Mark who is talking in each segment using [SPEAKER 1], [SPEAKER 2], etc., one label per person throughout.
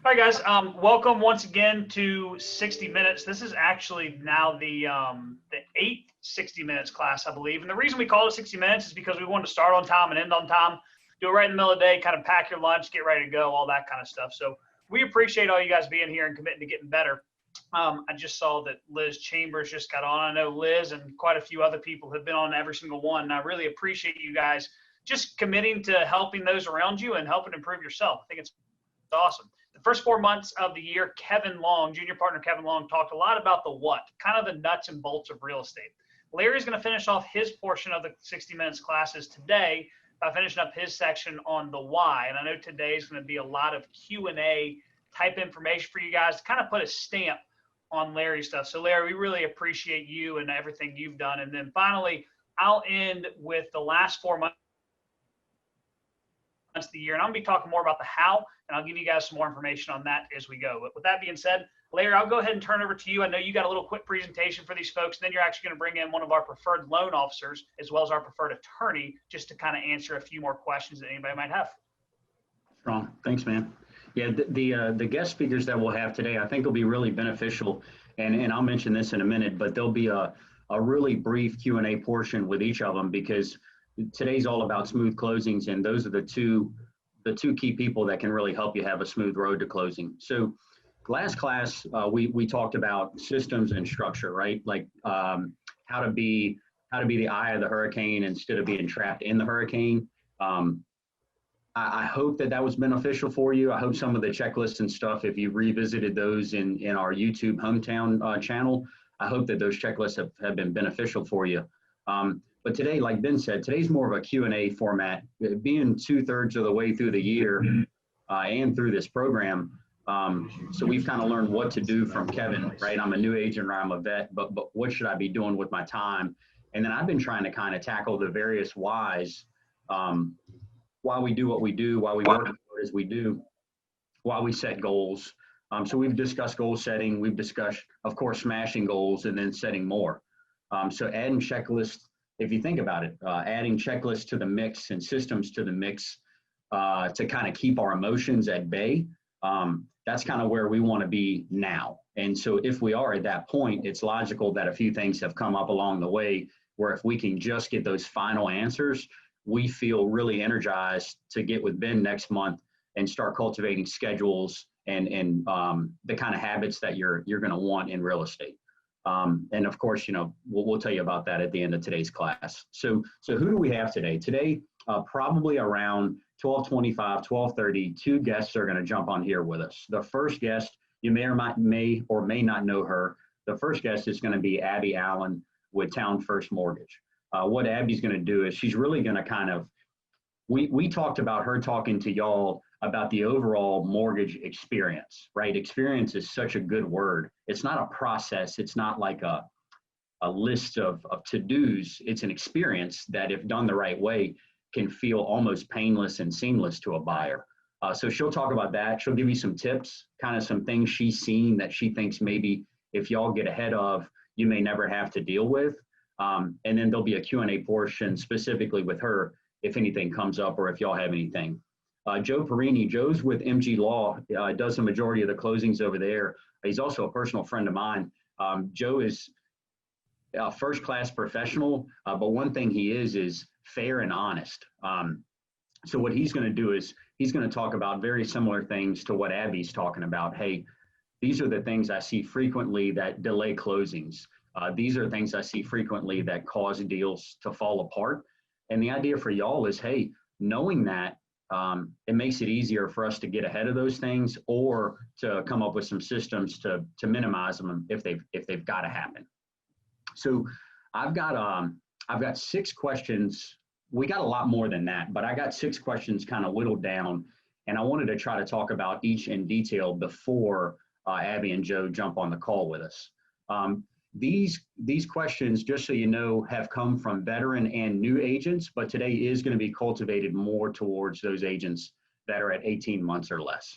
[SPEAKER 1] All right, guys. Welcome once again to 60 Minutes. This is actually now the eighth 60 Minutes class, I believe. And the reason we call it 60 Minutes is because we wanted to start on time and end on time. Do it right in the middle of the day, kind of pack your lunch, get ready to go, all that kind of stuff. So we appreciate all you guys being here and committing to getting better. I just saw that Liz Chambers just got on. I know Liz and quite a few other people have been on every single one. And I really appreciate you guys just committing to helping those around you and helping improve yourself. I think it's awesome. The first 4 months of the year, Kevin Long, junior partner Kevin Long, talked a lot about the what, kind of the nuts and bolts of real estate. Larry's going to finish off his portion of the 60 Minutes classes today by finishing up his section on the why. And I know today is going to be a lot of Q&A type information for you guys to kind of put a stamp on Larry's stuff. So Larry, we really appreciate you and everything you've done. And then finally, I'll end with the last 4 months of the year, and I'm going to be talking more about the how, and I'll give you guys some more information on that as we go. But with that being said, Larry, I'll go ahead and turn it over to you. I know you got a little quick presentation for these folks, and then you're actually going to bring in one of our preferred loan officers as well as our preferred attorney just to kind of answer a few more questions that anybody might have.
[SPEAKER 2] Strong. Thanks, man. Yeah, the guest speakers that we'll have today, I think will be really beneficial, and I'll mention this in a minute, but there'll be a really brief Q&A portion with each of them because today's all about smooth closings, and those are the two key people that can really help you have a smooth road to closing. So last class, we talked about systems and structure, right? Like how to be the eye of the hurricane instead of being trapped in the hurricane. I hope that was beneficial for you. I hope some of the checklists and stuff, if you revisited those in our YouTube hometown channel, I hope that those checklists have been beneficial for you. But today, like Ben said, today's more of a Q&A format. Being 2/3 of the way through the year and through this program, so we've kind of learned what to do from Kevin, right? I'm a new agent or I'm a vet, but what should I be doing with my time? And then I've been trying to kind of tackle the various whys, why we do what we do, why we work as we do, why we set goals. So we've discussed goal setting. We've discussed, of course, smashing goals and then setting more. So adding checklists. If you think about it, adding checklists to the mix and systems to the mix to kind of keep our emotions at bay, that's kind of where we want to be now. And so if we are at that point, it's logical that a few things have come up along the way where if we can just get those final answers, we feel really energized to get with Ben next month and start cultivating schedules and the kind of habits that you're going to want in real estate. And of course, we'll tell you about that at the end of today's class. So who do we have today? Today, probably around 12:25, 12:30, two guests are going to jump on here with us. The first guest, you may or may not know her. The first guest is going to be Abby Allen with Town First Mortgage. What Abby's going to do is she's really going to kind of, we talked about her talking to y'all about the overall mortgage experience, right? Experience is such a good word. It's not a process. It's not like a list of to-dos. It's an experience that if done the right way can feel almost painless and seamless to a buyer. So she'll talk about that. She'll give you some tips, kind of some things she's seen that she thinks maybe if y'all get ahead of, you may never have to deal with. And then there'll be a Q&A portion specifically with her if anything comes up or if y'all have anything. Joe Perini, Joe's with MG Law, does the majority of the closings over there. He's also a personal friend of mine. Joe is a first-class professional, but one thing he is fair and honest. So what he's going to do is he's going to talk about very similar things to what Abby's talking about. Hey, these are the things I see frequently that delay closings. These are things I see frequently that cause deals to fall apart. And the idea for y'all is, hey, knowing that, it makes it easier for us to get ahead of those things or to come up with some systems to minimize them if they've got to happen. So I've got 6 questions. We got a lot more than that, but I got 6 questions kind of whittled down, and I wanted to try to talk about each in detail before Abby and Joe jump on the call with us. These questions, just so you know, have come from veteran and new agents, but today is going to be cultivated more towards those agents that are at 18 months or less.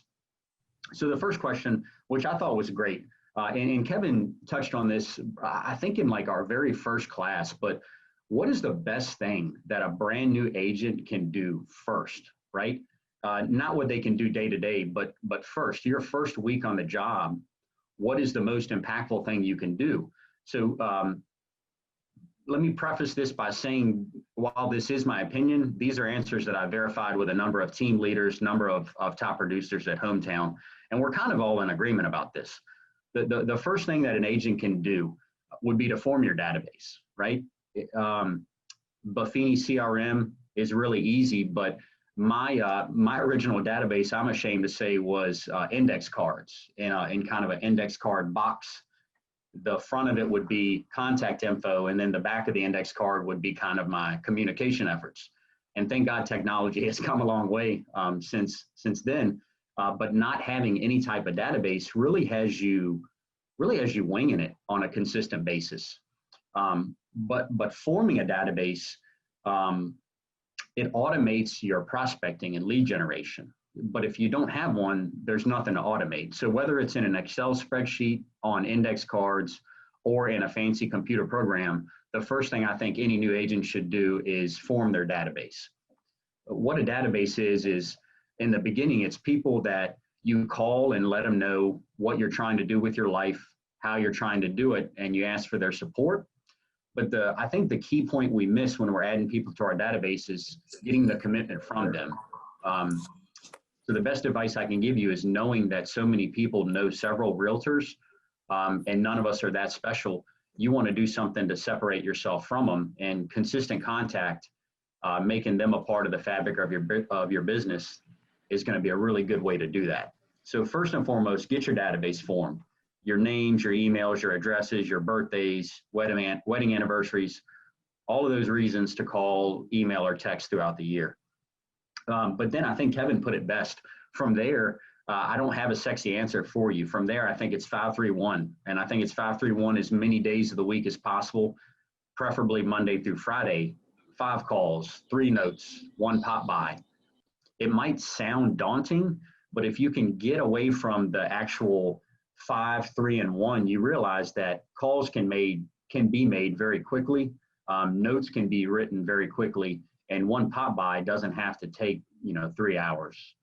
[SPEAKER 2] So the first question, which I thought was great, and Kevin touched on this, I think in like our very first class, but what is the best thing that a brand new agent can do first, right? not what they can do day to day, but first, your first week on the job, what is the most impactful thing you can do? So let me preface this by saying, while this is my opinion, these are answers that I verified with a number of team leaders, number of top producers at Hometown, and we're kind of all in agreement about this. The first thing that an agent can do would be to form your database, right? Buffini CRM is really easy, but my original database, I'm ashamed to say, was index cards in kind of an index card box. The front of it would be contact info, and then the back of the index card would be kind of my communication efforts. And thank God technology has come a long way since then. But not having any type of database really has you winging it on a consistent basis. But forming a database, it automates your prospecting and lead generation. But if you don't have one, there's nothing to automate. So whether it's in an Excel spreadsheet, on index cards, or in a fancy computer program, the first thing I think any new agent should do is form their database. What a database is in the beginning, it's people that you call and let them know what you're trying to do with your life, how you're trying to do it, and you ask for their support. But I think the key point we miss when we're adding people to our database is getting the commitment from them. So the best advice I can give you is knowing that so many people know several realtors, and none of us are that special. You want to do something to separate yourself from them, and consistent contact, making them a part of the fabric of your business is going to be a really good way to do that. So first and foremost, get your database formed. Your names, your emails, your addresses, your birthdays, wedding anniversaries, all of those reasons to call, email, or text throughout the year. But then I think Kevin put it best. From there, I don't have a sexy answer for you. From there, I think it's 5-3-1. And I think it's 5-3-1 as many days of the week as possible, preferably Monday through Friday. 5 calls, 3 notes, 1 pop by. It might sound daunting, but if you can get away from the actual 5, 3, and 1, you realize that calls can be made very quickly. Notes can be written very quickly. And 1 pop by doesn't have to take, 3 hours.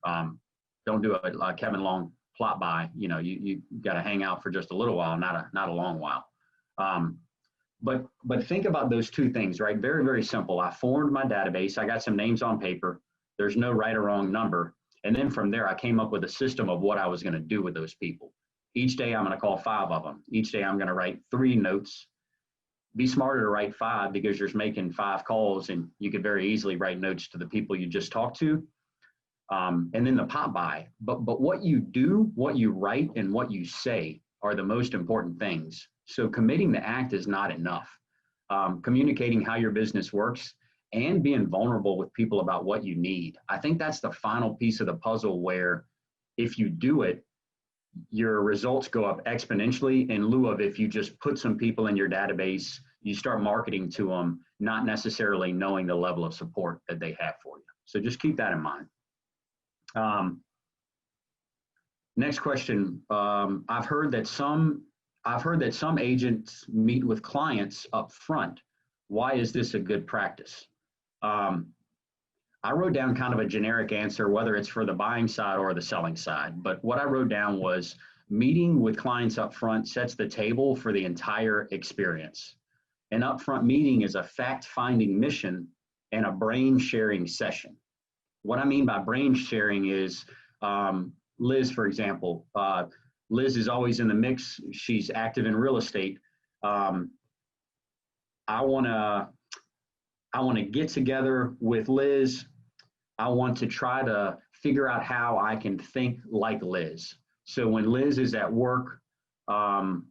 [SPEAKER 2] Don't do it like Kevin Long plot by. You got to hang out for just a little while, not a long while. But think about those 2 things, right? Very, very simple. I formed my database. I got some names on paper. There's no right or wrong number. And then from there, I came up with a system of what I was going to do with those people. Each day, I'm going to call 5 of them. Each day, I'm going to write 3 notes. Be smarter to write 5 because you're making 5 calls, and you could very easily write notes to the people you just talked to. And then the pop by. But what you do, what you write, and what you say are the most important things. So committing to act is not enough. Communicating how your business works and being vulnerable with people about what you need. I think that's the final piece of the puzzle where if you do it, your results go up exponentially in lieu of if you just put some people in your database, you start marketing to them, not necessarily knowing the level of support that they have for you. So just keep that in mind. Next question. I've heard that some agents meet with clients up front. Why is this a good practice? I wrote down kind of a generic answer, whether it's for the buying side or the selling side. But what I wrote down was meeting with clients up front sets the table for the entire experience. An upfront meeting is a fact-finding mission and a brain-sharing session. What I mean by brain sharing is Liz, for example. Liz is always in the mix. She's active in real estate. I want to get together with Liz. I want to try to figure out how I can think like Liz. So when Liz is at work, and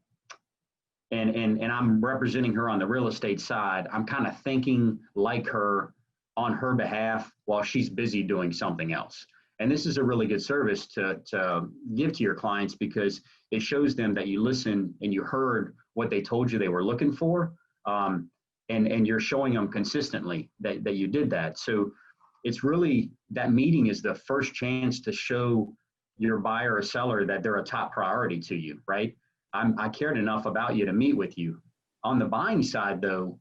[SPEAKER 2] I'm representing her on the real estate side, I'm kind of thinking like her on her behalf while she's busy doing something else. And this is a really good service to give to your clients because it shows them that you listen and you heard what they told you they were looking for. And you're showing them consistently that you did that. So it's really, that meeting is the first chance to show your buyer or seller that they're a top priority to you, right? I cared enough about you to meet with you. On the buying side though,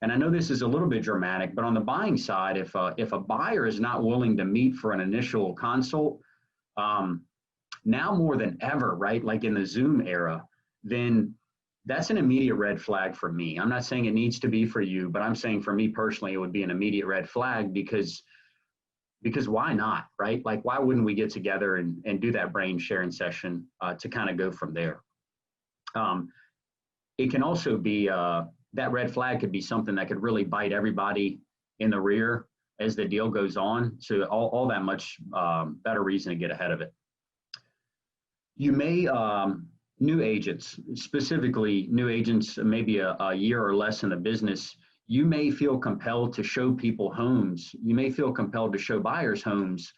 [SPEAKER 2] And I know this is a little bit dramatic, but on the buying side, if a buyer is not willing to meet for an initial consult, now more than ever, right? Like in the Zoom era, then that's an immediate red flag for me. I'm not saying it needs to be for you, but I'm saying for me personally, it would be an immediate red flag because why not, right? Like, why wouldn't we get together and do that brain sharing session to kind of go from there? It can also be, that red flag could be something that could really bite everybody in the rear as the deal goes on. So all that much better reason to get ahead of it. You may, new agents, specifically new agents, maybe a year or less in the business, you may feel compelled to show people homes. You may feel compelled to show buyers homes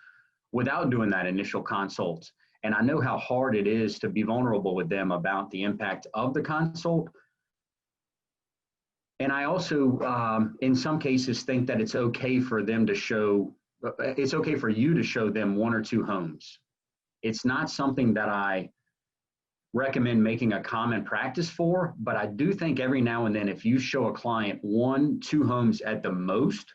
[SPEAKER 2] without doing that initial consult. And I know how hard it is to be vulnerable with them about the impact of the consult. And I also, in some cases, think that it's okay for them to show, it's okay for you to show them one or two homes. It's not something that I recommend making a common practice for, but I do think every now and then, if you show a client 1-2 homes at the most,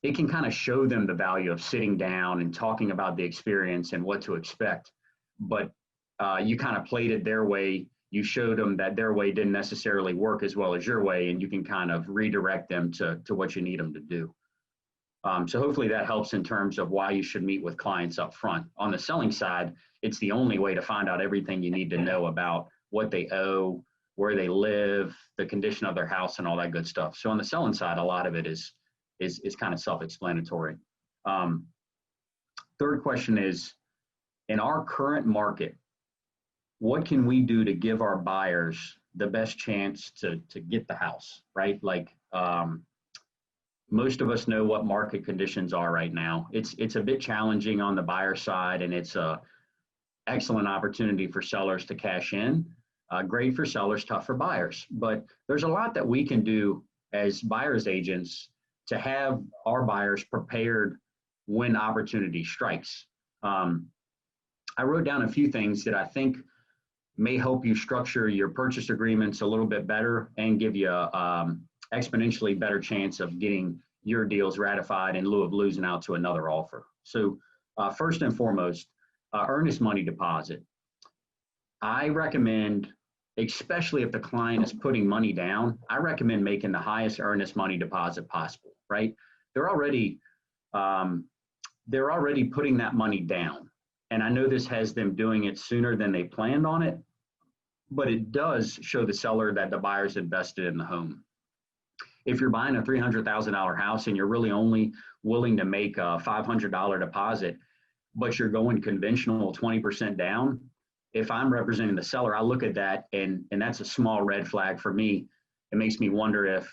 [SPEAKER 2] it can kind of show them the value of sitting down and talking about the experience and what to expect. But you kind of played it their way. You showed them that their way didn't necessarily work as well as your way, and you can kind of redirect them to what you need them to do. So hopefully that helps in terms of why you should meet with clients up front. On the selling side, it's the only way to find out everything you need to know about what they owe, where they live, the condition of their house, and all that good stuff. So on the selling side, a lot of it is kind of self-explanatory. Third question is, in our current market, what can we do to give our buyers the best chance to get the house, right? Like, most of us know what market conditions are right now. It's a bit challenging on the buyer side, and it's a excellent opportunity for sellers to cash in. Great for sellers, tough for buyers. But there's a lot that we can do as buyers agents to have our buyers prepared when opportunity strikes. I wrote down a few things that I think may help you structure your purchase agreements a little bit better and give you a exponentially better chance of getting your deals ratified in lieu of losing out to another offer. So first and foremost, earnest money deposit. I recommend, especially if the client is putting money down, I recommend making the highest earnest money deposit possible, right? They're already putting that money down. And I know this has them doing it sooner than they planned on it, but it does show the seller that the buyer's invested in the home. If you're buying a $300,000 house and you're really only willing to make a $500 deposit, but you're going conventional 20% down, if I'm representing the seller, I look at that and that's a small red flag for me. It makes me wonder if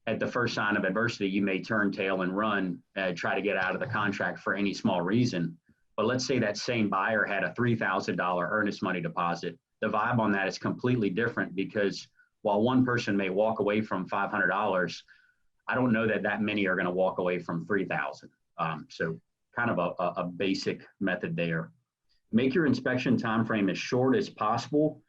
[SPEAKER 2] at the first sign of adversity, you may turn tail and run, try to get out of the contract for any small reason. But let's say that same buyer had a $3,000 earnest money deposit. The vibe on that is completely different, because while one person may walk away from $500, I don't know that many are going to walk away from $3,000. So kind of a basic method there. Make your inspection time frame as short as possible.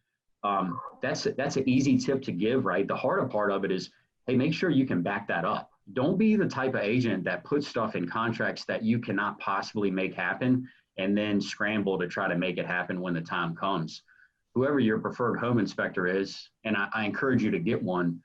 [SPEAKER 2] That's an easy tip to give, right? The harder part of it is, hey, make sure you can back that up. Don't be the type of agent that puts stuff in contracts that you cannot possibly make happen and then scramble to try to make it happen when the time comes. Whoever your preferred home inspector is, and I encourage you to get one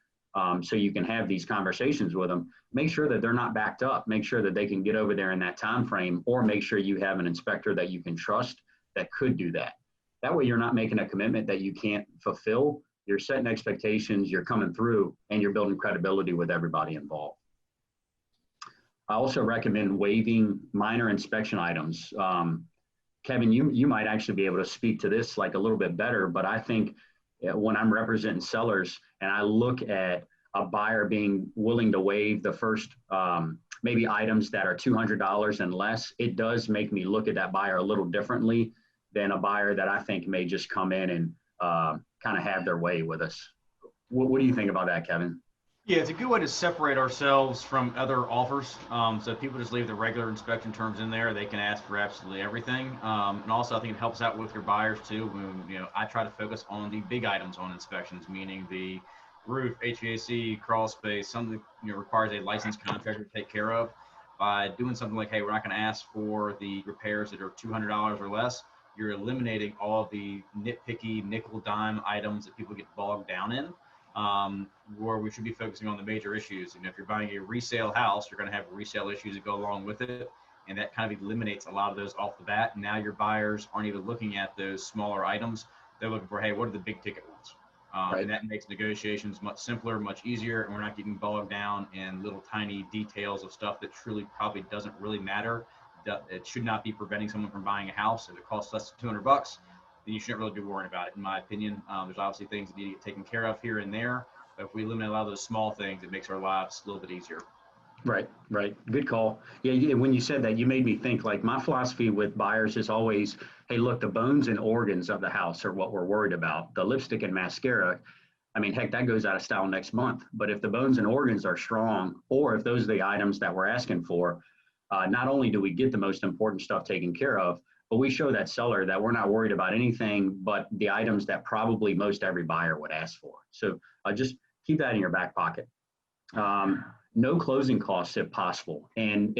[SPEAKER 2] so you can have these conversations with them, make sure that they're not backed up. Make sure that they can get over there in that time frame, or make sure you have an inspector that you can trust that could do that. That way you're not making a commitment that you can't fulfill. You're setting expectations, you're coming through, and you're building credibility with everybody involved. I also recommend waiving minor inspection items. Kevin, you might actually be able to speak to this like a little bit better, but I think when I'm representing sellers and I look at a buyer being willing to waive the first maybe items that are $200 and less, it does make me look at that buyer a little differently than a buyer that I think may just come in and kind of have their way with us. What do you think about that, Kevin?
[SPEAKER 3] Yeah, it's a good way to separate ourselves from other offers. So if people just leave the regular inspection terms in there, they can ask for absolutely everything. And also, I think it helps out with your buyers too. When, I try to focus on the big items on inspections, meaning the roof, HVAC, crawl space, something requires a licensed contractor to take care of. By doing something like, hey, we're not going to ask for the repairs that are $200 or less, you're eliminating all the nitpicky nickel dime items that people get bogged down in. Where we should be focusing on the major issues. And if you're buying a resale house, you're going to have resale issues that go along with it. And that kind of eliminates a lot of those off the bat. Now your buyers aren't even looking at those smaller items. They're looking for, hey, what are the big ticket ones?
[SPEAKER 2] Right.
[SPEAKER 3] And that makes negotiations much simpler, much easier, and we're not getting bogged down in little tiny details of stuff that truly probably doesn't really matter. It should not be preventing someone from buying a house. If it costs less than $200, then you shouldn't really be worrying about it, in my opinion. There's obviously things that need to get taken care of here and there, but if we eliminate a lot of those small things, it makes our lives a little bit easier.
[SPEAKER 2] Right, right. Good call. Yeah, when you said that, you made me think, like, my philosophy with buyers is always, hey, look, the bones and organs of the house are what we're worried about. The lipstick and mascara, I mean, heck, that goes out of style next month. But if the bones and organs are strong, or if those are the items that we're asking for, not only do we get the most important stuff taken care of, but we show that seller that we're not worried about anything but the items that probably most every buyer would ask for. So just keep that in your back pocket. No closing costs if possible. And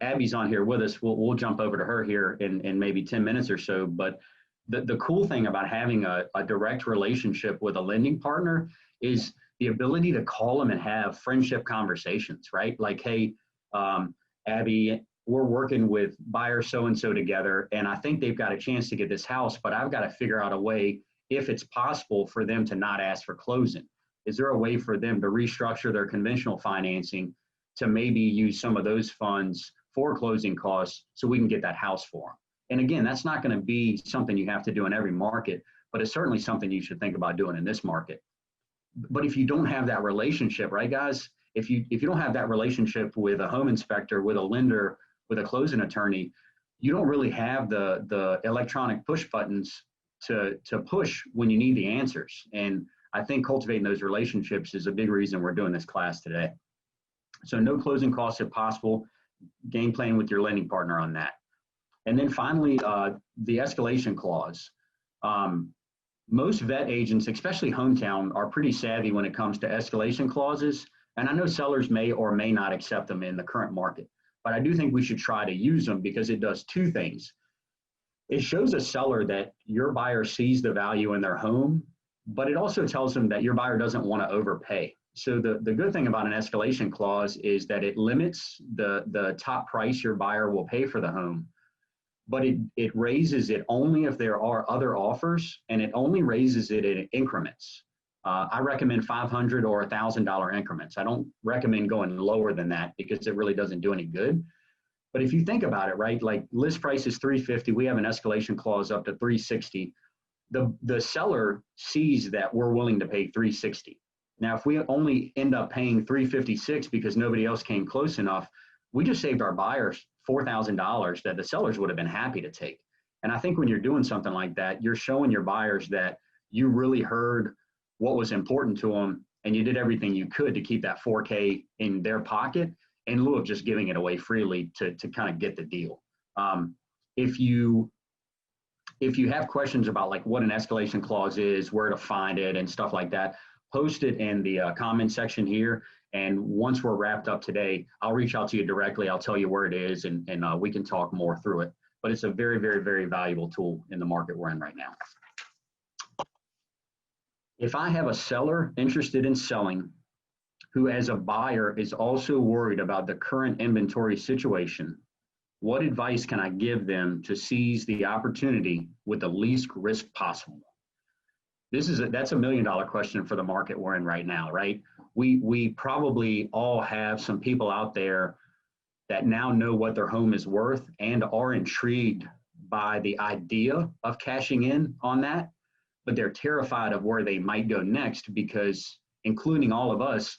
[SPEAKER 2] Abby's on here with us. We'll jump over to her here in maybe 10 minutes or so. But the cool thing about having a direct relationship with a lending partner is the ability to call them and have friendship conversations, right? Like, hey, Abby, we're working with buyer so-and-so together, and I think they've got a chance to get this house, but I've got to figure out a way, if it's possible, for them to not ask for closing. Is there a way for them to restructure their conventional financing to maybe use some of those funds for closing costs so we can get that house for them? And again, that's not going to be something you have to do in every market, but it's certainly something you should think about doing in this market. But if you don't have that relationship, right, guys? If you don't have that relationship with a home inspector, with a lender, with a closing attorney, you don't really have the electronic push buttons to push when you need the answers. And I think cultivating those relationships is a big reason we're doing this class today. So no closing costs if possible. Game plan with your lending partner on that. And then finally, the escalation clause. Most vet agents, especially Hometown, are pretty savvy when it comes to escalation clauses. And I know sellers may or may not accept them in the current market, but I do think we should try to use them because it does two things. It shows a seller that your buyer sees the value in their home, but it also tells them that your buyer doesn't want to overpay. So the good thing about an escalation clause is that it limits the top price your buyer will pay for the home, but it raises it only if there are other offers, and it only raises it in increments. I recommend $500 or $1,000 increments. I don't recommend going lower than that because it really doesn't do any good. But if you think about it, right, like list price is $350, we have an escalation clause up to $360. The seller sees that we're willing to pay $360. Now, if we only end up paying $356 because nobody else came close enough, we just saved our buyers $4,000 that the sellers would have been happy to take. And I think when you're doing something like that, you're showing your buyers that you really heard what was important to them, and you did everything you could to keep that $4K in their pocket in lieu of just giving it away freely to kind of get the deal. If you have questions about like what an escalation clause is, where to find it and stuff like that, post it in the comment section here. And once we're wrapped up today, I'll reach out to you directly. I'll tell you where it is, and we can talk more through it. But it's a very, very, very valuable tool in the market we're in right now. If I have a seller interested in selling who as a buyer is also worried about the current inventory situation, what advice can I give them to seize the opportunity with the least risk possible? That's $1 million question for the market we're in right now, right? We probably all have some people out there that now know what their home is worth and are intrigued by the idea of cashing in on that, but they're terrified of where they might go next because, including all of us,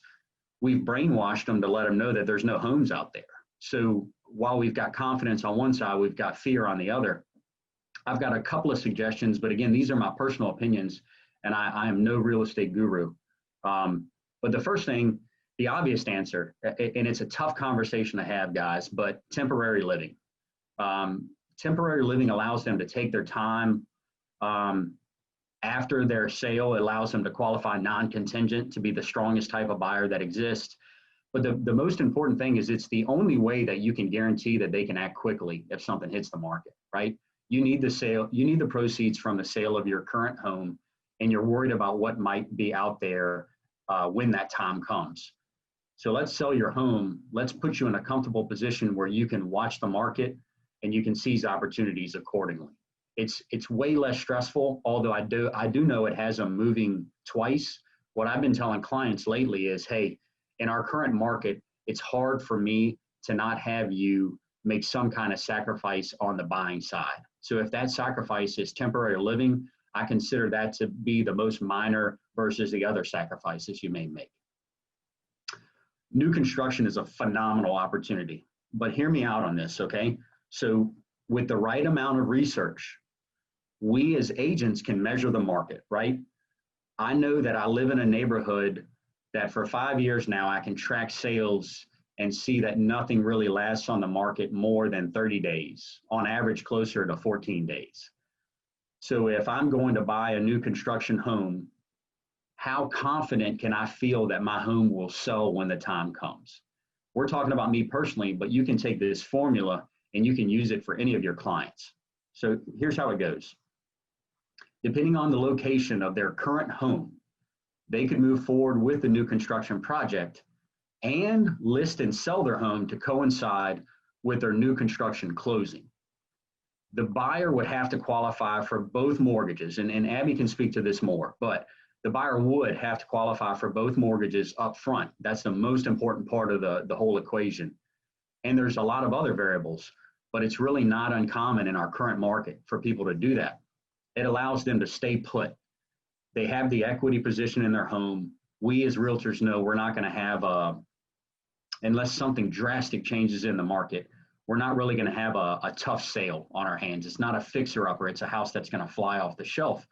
[SPEAKER 2] we've brainwashed them to let them know that there's no homes out there. So while we've got confidence on one side, we've got fear on the other. I've got a couple of suggestions, but again, these are my personal opinions, and I am no real estate guru. But the first thing, the obvious answer, and it's a tough conversation to have, guys, but temporary living. Temporary living allows them to take their time After their sale, it allows them to qualify non-contingent to be the strongest type of buyer that exists. But the most important thing is it's the only way that you can guarantee that they can act quickly if something hits the market, right? You need the sale, you need the proceeds from the sale of your current home, and you're worried about what might be out there when that time comes. So let's sell your home. Let's put you in a comfortable position where you can watch the market and you can seize opportunities accordingly. It's way less stressful, although I do know it has them moving twice. What I've been telling clients lately is, hey, in our current market, it's hard for me to not have you make some kind of sacrifice on the buying side. So if that sacrifice is temporary living, I consider that to be the most minor versus the other sacrifices you may make. New construction is a phenomenal opportunity, but hear me out on this, okay? So with the right amount of research, we as agents can measure the market, right? I know that I live in a neighborhood that for 5 years now, I can track sales and see that nothing really lasts on the market more than 30 days, on average closer to 14 days. So if I'm going to buy a new construction home, how confident can I feel that my home will sell when the time comes? We're talking about me personally, but you can take this formula and you can use it for any of your clients. So here's how it goes. Depending on the location of their current home, they could move forward with the new construction project and list and sell their home to coincide with their new construction closing. The buyer would have to qualify for both mortgages, and Abby can speak to this more, but the buyer would have to qualify for both mortgages up front. That's the most important part of the whole equation. And there's a lot of other variables, but it's really not uncommon in our current market for people to do that. It allows them to stay put. They have the equity position in their home. We as realtors know we're not going to have unless something drastic changes in the market, we're not really going to have a tough sale on our hands. It's not a fixer-upper. It's a house that's going to fly off the shelf.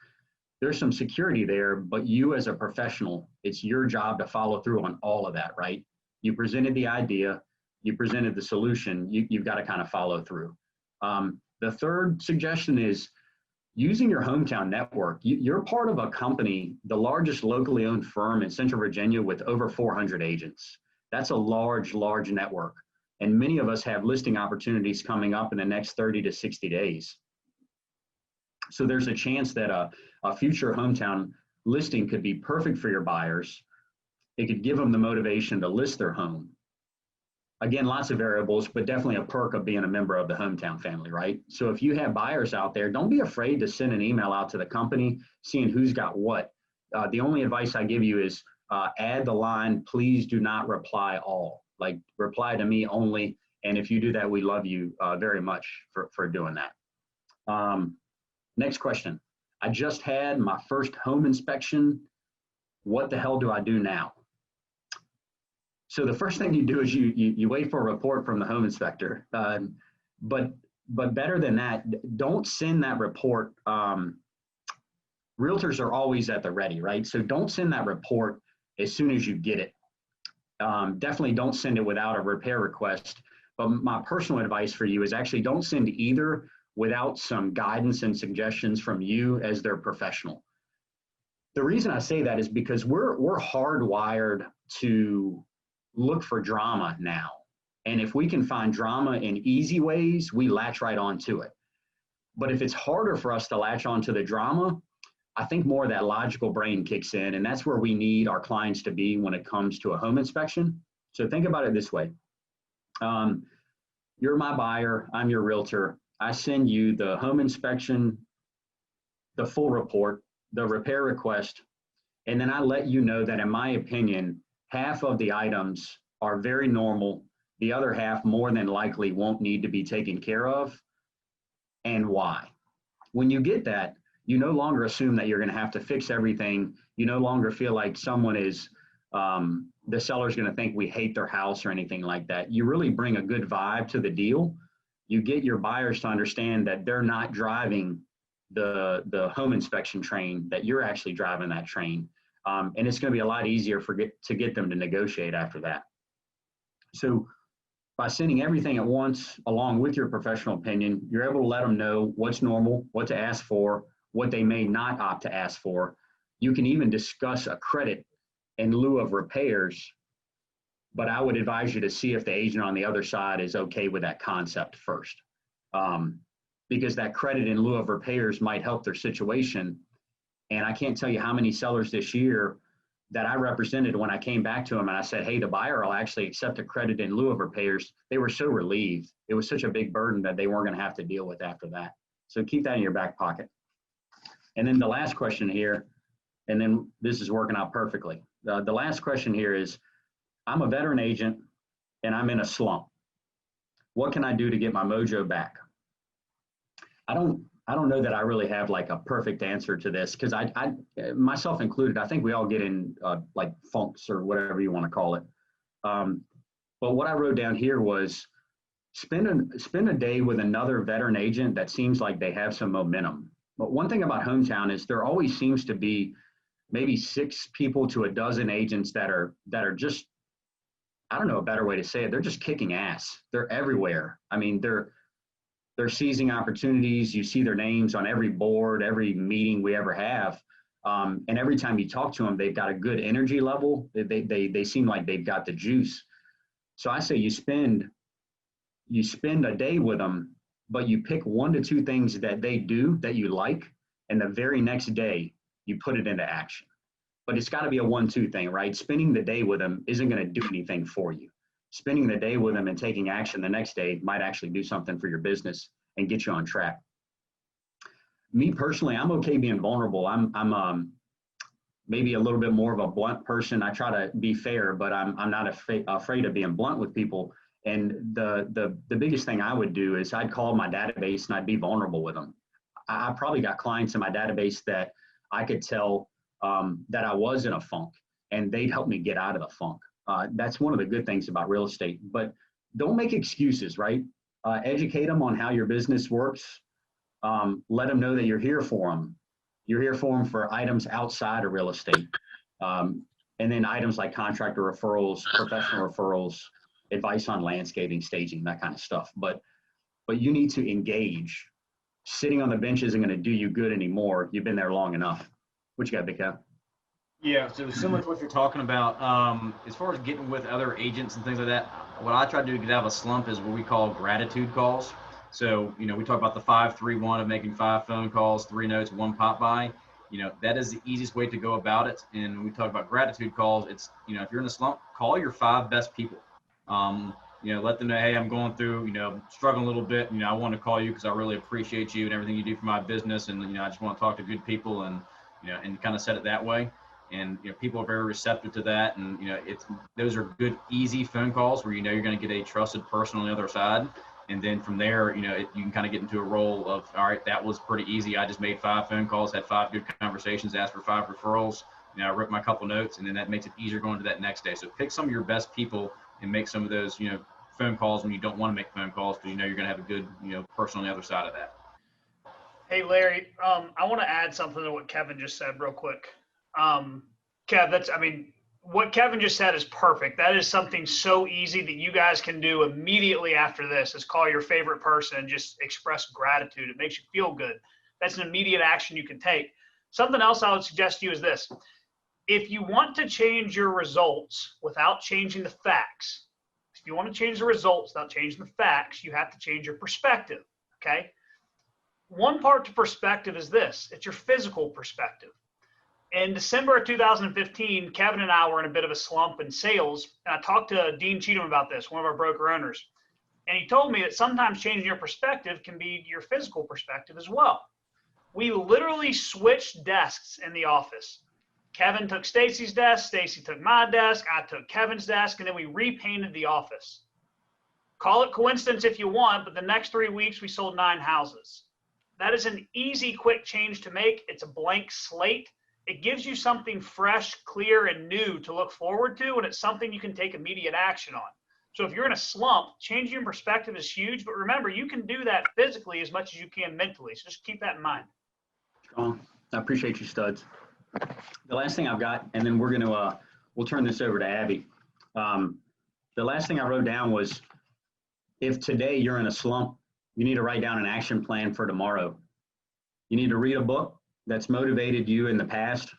[SPEAKER 2] There's some security there, but you as a professional, it's your job to follow through on all of that, right? You presented the idea, you presented the solution, you've got to kind of follow through. The third suggestion is using your hometown network. You're part of a company, the largest locally owned firm in Central Virginia with over 400 agents. That's a large, large network. And many of us have listing opportunities coming up in the next 30 to 60 days. So there's a chance that a future hometown listing could be perfect for your buyers. It could give them the motivation to list their home. Again, lots of variables, but definitely a perk of being a member of the hometown family, right? So if you have buyers out there, don't be afraid to send an email out to the company, seeing who's got what. The only advice I give you is add the line, please do not reply all. Like, reply to me only. And if you do that, we love you very much for doing that. Next question. I just had my first home inspection. What the hell do I do now? So the first thing you do is you wait for a report from the home inspector. But better than that, don't send that report. Realtors are always at the ready, right? So don't send that report as soon as you get it. Definitely don't send it without a repair request. But my personal advice for you is actually don't send either without some guidance and suggestions from you as their professional. The reason I say that is because we're hardwired to look for drama now. And if we can find drama in easy ways, we latch right onto it. But if it's harder for us to latch onto the drama, I think more of that logical brain kicks in, and that's where we need our clients to be when it comes to a home inspection. So think about it this way. You're my buyer, I'm your realtor. I send you the home inspection, the full report, the repair request, and then I let you know that in my opinion, half of the items are very normal. The other half more than likely won't need to be taken care of, and why. When you get that, you no longer assume that you're going to have to fix everything. You no longer feel like someone is, the seller's going to think we hate their house or anything like that. You really bring a good vibe to the deal. You get your buyers to understand that they're not driving the home inspection train, that you're actually driving that train. And it's going to be a lot easier to get them to negotiate after that. So by sending everything at once, along with your professional opinion, you're able to let them know what's normal, what to ask for, what they may not opt to ask for. You can even discuss a credit in lieu of repairs, but I would advise you to see if the agent on the other side is okay with that concept first. Because that credit in lieu of repairs might help their situation. And I can't tell you how many sellers this year that I represented when I came back to them and I said, hey, the buyer will actually accept a credit in lieu of repairs. They were so relieved. It was such a big burden that they weren't going to have to deal with after that. So keep that in your back pocket. And then the last question here, and then this is working out perfectly. The last question here is, I'm a veteran agent and I'm in a slump. What can I do to get my mojo back? I don't know that I really have like a perfect answer to this, because I myself included, I think we all get in like funks or whatever you want to call it. But what I wrote down here was spend a day with another veteran agent that seems like they have some momentum. But one thing about Hometown is there always seems to be maybe 6 people to a dozen agents that are just, I don't know a better way to say it, they're just kicking ass. They're everywhere. I mean, they're seizing opportunities. You see their names on every board, every meeting we ever have. And every time you talk to them, they've got a good energy level. They seem like they've got the juice. So I say you spend a day with them, but you pick 1 to 2 things that they do that you like, and the very next day you put it into action. But it's got to be a 1-2 thing, right? Spending the day with them isn't going to do anything for you. Spending the day with them and taking action the next day might actually do something for your business and get you on track. Me personally, I'm okay being vulnerable. I'm maybe a little bit more of a blunt person. I try to be fair, but I'm not afraid of being blunt with people. And the biggest thing I would do is I'd call my database and I'd be vulnerable with them. I probably got clients in my database that I could tell that I was in a funk, and they'd help me get out of the funk. That's one of the good things about real estate. But don't make excuses, right? Educate them on how your business works. Let them know that you're here for them. You're here for them for items outside of real estate. And then items like contractor referrals, professional referrals, advice on landscaping, staging, that kind of stuff. But you need to engage. Sitting on the bench isn't going to do you good anymore. You've been there long enough. What you got, Big Cat?
[SPEAKER 3] Yeah, so similar to what you're talking about, as far as getting with other agents and things like that, what I try to do to get out of a slump is what we call gratitude calls. So, we talk about the 5-3-1 of making 5 phone calls, 3 notes, 1 pop by. That is the easiest way to go about it. And when we talk about gratitude calls, it's, if you're in a slump, call your 5 best people. Let them know, hey, I'm going through, struggling a little bit. I want to call you because I really appreciate you and everything you do for my business. And, I just want to talk to good people and, and kind of set it that way. And people are very receptive to that, and those are good, easy phone calls where you're going to get a trusted person on the other side, and then from there, you can kind of get into a role of, all right, that was pretty easy. I just made 5 phone calls, had 5 good conversations, asked for 5 referrals. I wrote my couple notes, and then that makes it easier going to that next day. So pick some of your best people and make some of those phone calls when you don't want to make phone calls, because you're going to have a good person on the other side of that.
[SPEAKER 1] Hey Larry, I want to add something to what Kevin just said real quick. Kev, what Kevin just said is perfect. That is something so easy that you guys can do immediately after this, is call your favorite person and just express gratitude. It makes you feel good. That's an immediate action you can take. Something else I would suggest to you is this. If you want to change your results without changing the facts, if you want to change the results without changing the facts, you have to change your perspective, okay? One part to perspective is this. It's your physical perspective. In December of 2015, Kevin and I were in a bit of a slump in sales, and I talked to Dean Cheatham about this, one of our broker owners, and he told me that sometimes changing your perspective can be your physical perspective as well. We literally switched desks in the office. Kevin took Stacy's desk, Stacy took my desk, I took Kevin's desk, and then we repainted the office. Call it coincidence if you want, but the next 3 weeks we sold 9 houses. That is an easy, quick change to make. It's a blank slate. It gives you something fresh, clear, and new to look forward to, and it's something you can take immediate action on. So if you're in a slump, changing your perspective is huge, but remember, you can do that physically as much as you can mentally, so just keep that in mind.
[SPEAKER 2] Strong. I appreciate you, studs. The last thing I've got, and then we'll turn this over to Abby. The last thing I wrote down was, if today you're in a slump, you need to write down an action plan for tomorrow. You need to read a book, that's motivated you in the past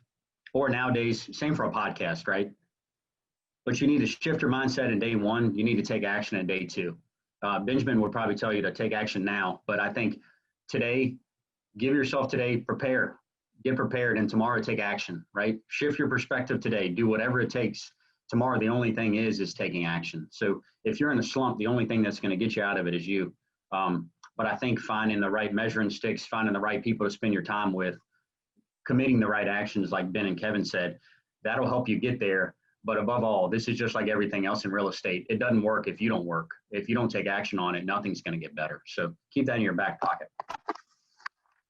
[SPEAKER 2] or nowadays, same for a podcast, right? But you need to shift your mindset in day one. You need to take action in day two. Benjamin would probably tell you to take action now, but I think today, give yourself today, prepare, get prepared, and tomorrow take action, right? Shift your perspective today, do whatever it takes. Tomorrow, the only thing is taking action. So if you're in a slump, the only thing that's going to get you out of it is you. But I think finding the right measuring sticks, finding the right people to spend your time with, committing the right actions, like Ben and Kevin said, that'll help you get there. But above all, this is just like everything else in real estate. It doesn't work if you don't work. If you don't take action on it, nothing's going to get better. So keep that in your back pocket.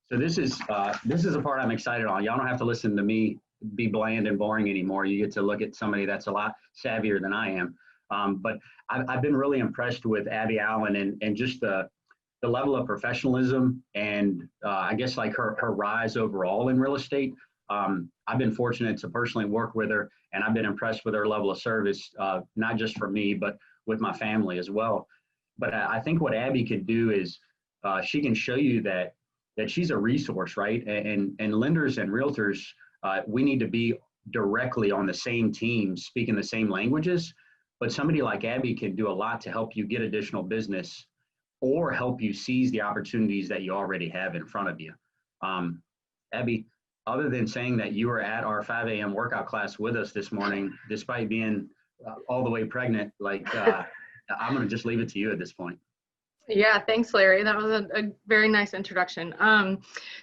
[SPEAKER 2] So this is a part I'm excited on. Y'all don't have to listen to me be bland and boring anymore. You get to look at somebody that's a lot savvier than I am. But I've been really impressed with Abby Allen and just the level of professionalism and I guess like her rise overall in real estate. I've been fortunate to personally work with her, and I've been impressed with her level of service, not just for me, but with my family as well. But I think what Abby could do is she can show you that she's a resource, right? And lenders and realtors, we need to be directly on the same team, speaking the same languages. But somebody like Abby can do a lot to help you get additional business or help you seize the opportunities that you already have in front of you. Abby, other than saying that you were at our 5 a.m. workout class with us this morning, despite being all the way pregnant, I'm going to just leave it to you at this point.
[SPEAKER 4] Yeah, thanks, Larry. That was a very nice introduction.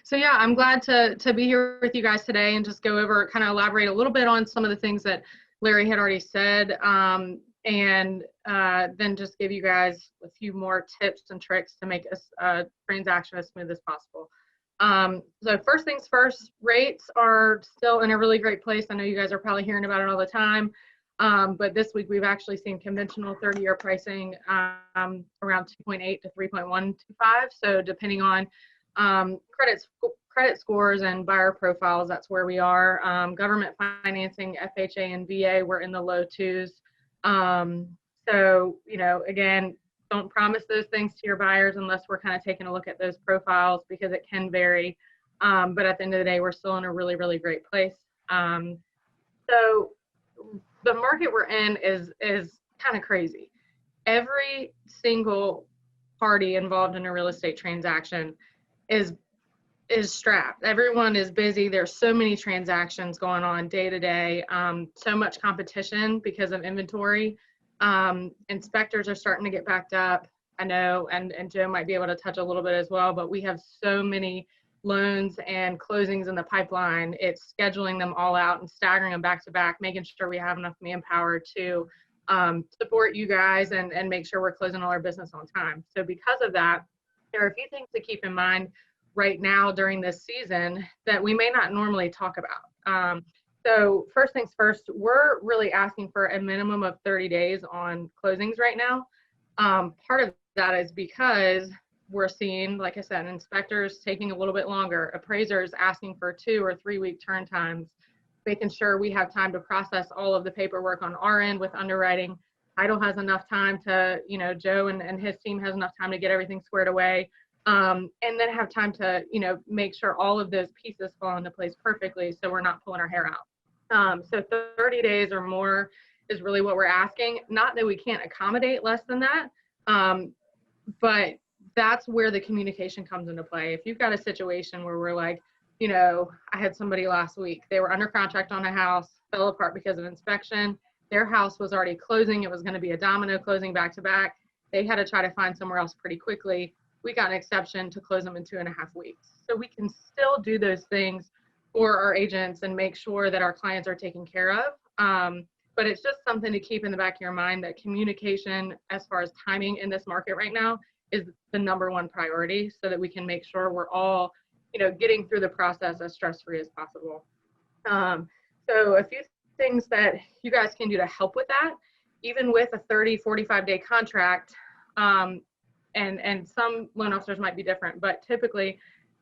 [SPEAKER 4] So yeah, I'm glad to be here with you guys today and just go over, kind of elaborate a little bit on some of the things that Larry had already said, and then just give you guys a few more tips and tricks to make a transaction as smooth as possible. So first things first, rates are still in a really great place. I know you guys are probably hearing about it all the time. But this week we've actually seen conventional 30-year pricing around 2.8 to 3.125. So depending on credit scores and buyer profiles, that's where we are. Government financing, FHA and VA, we're in the low twos. So, again, don't promise those things to your buyers unless we're kind of taking a look at those profiles, because it can vary. But at the end of the day, we're still in a really, really great place. So the market we're in is kind of crazy. Every single party involved in a real estate transaction is strapped. Everyone is busy. There's so many transactions going on day to day, so much competition because of inventory. Inspectors are starting to get backed up. I know, and Joe might be able to touch a little bit as well, but we have so many loans and closings in the pipeline. It's scheduling them all out and staggering them back to back, making sure we have enough manpower to support you guys and make sure we're closing all our business on time. So because of that, there are a few things to keep in mind right now during this season that we may not normally talk about. So first things first, we're really asking for a minimum of 30 days on closings right now. Part of that is because we're seeing, like I said, inspectors taking a little bit longer, appraisers asking for 2 or 3 week turn times, making sure we have time to process all of the paperwork on our end with underwriting. Title has enough time to, Joe and his team has enough time to get everything squared away. And then have time to, make sure all of those pieces fall into place perfectly so we're not pulling our hair out. So 30 days or more is really what we're asking. Not that we can't accommodate less than that, but that's where the communication comes into play. If you've got a situation where we're like, I had somebody last week, they were under contract on a house, fell apart because of inspection. Their house was already closing. It was going to be a domino closing back to back. They had to try to find somewhere else pretty quickly. We got an exception to close them in 2.5 weeks. So we can still do those things for our agents and make sure that our clients are taken care of. But it's just something to keep in the back of your mind that communication, as far as timing in this market right now, is the #1 priority, so that we can make sure we're all, getting through the process as stress-free as possible. So a few things that you guys can do to help with that, even with a 30, 45-day contract, and some loan officers might be different, but typically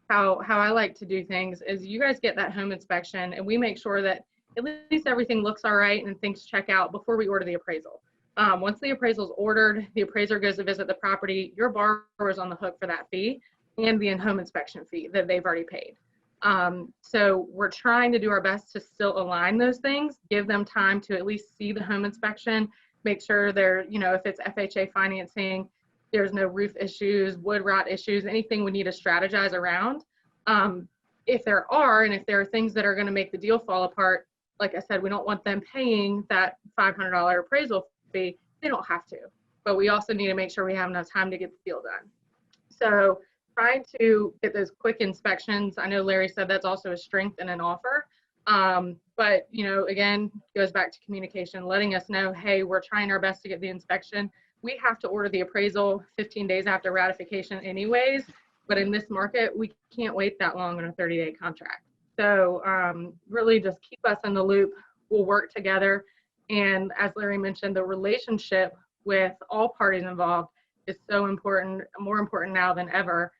[SPEAKER 4] how I like to do things is you guys get that home inspection and we make sure that at least everything looks all right and things check out before we order the appraisal. Once the appraisal is ordered, the appraiser goes to visit the property, your borrower is on the hook for that fee and the home inspection fee that they've already paid. So we're trying to do our best to still align those things, give them time to at least see the home inspection, make sure they're, you know, if it's FHA financing, there's no roof issues, wood rot issues, anything we need to strategize around. If there are, and if there are things that are going to make the deal fall apart, like I said, we don't want them paying that $500 appraisal fee. They don't have to, but we also need to make sure we have enough time to get the deal done. So trying to get those quick inspections. I know Larry said that's also a strength in an offer. But, you know, again, goes back to communication, letting us know, hey, we're trying our best to get the inspection. We have to order the appraisal 15 days after ratification anyways, but in this market, we can't wait that long on a 30-day contract. So really just keep us in the loop. We'll work together. And as Larry mentioned, the relationship with all parties involved is so important, more important now than ever,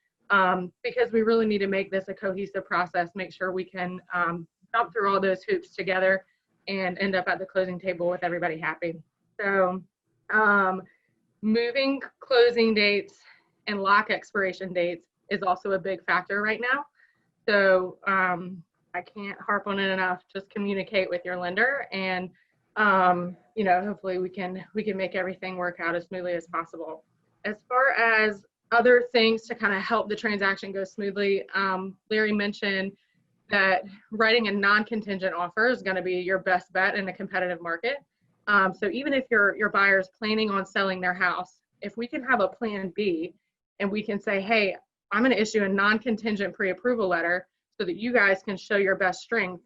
[SPEAKER 4] because we really need to make this a cohesive process, make sure we can jump through all those hoops together and end up at the closing table with everybody happy. So moving closing dates and lock expiration dates is also a big factor right now. So I can't harp on it enough. Just communicate with your lender, and you know, hopefully we can make everything work out as smoothly as possible. As far as other things to kind of help the transaction go smoothly, Larry mentioned that writing a non-contingent offer is going to be your best bet in a competitive market. So even if your buyer is planning on selling their house, if we can have a plan B and we can say, hey, I'm going to issue a non-contingent pre-approval letter so that you guys can show your best strength,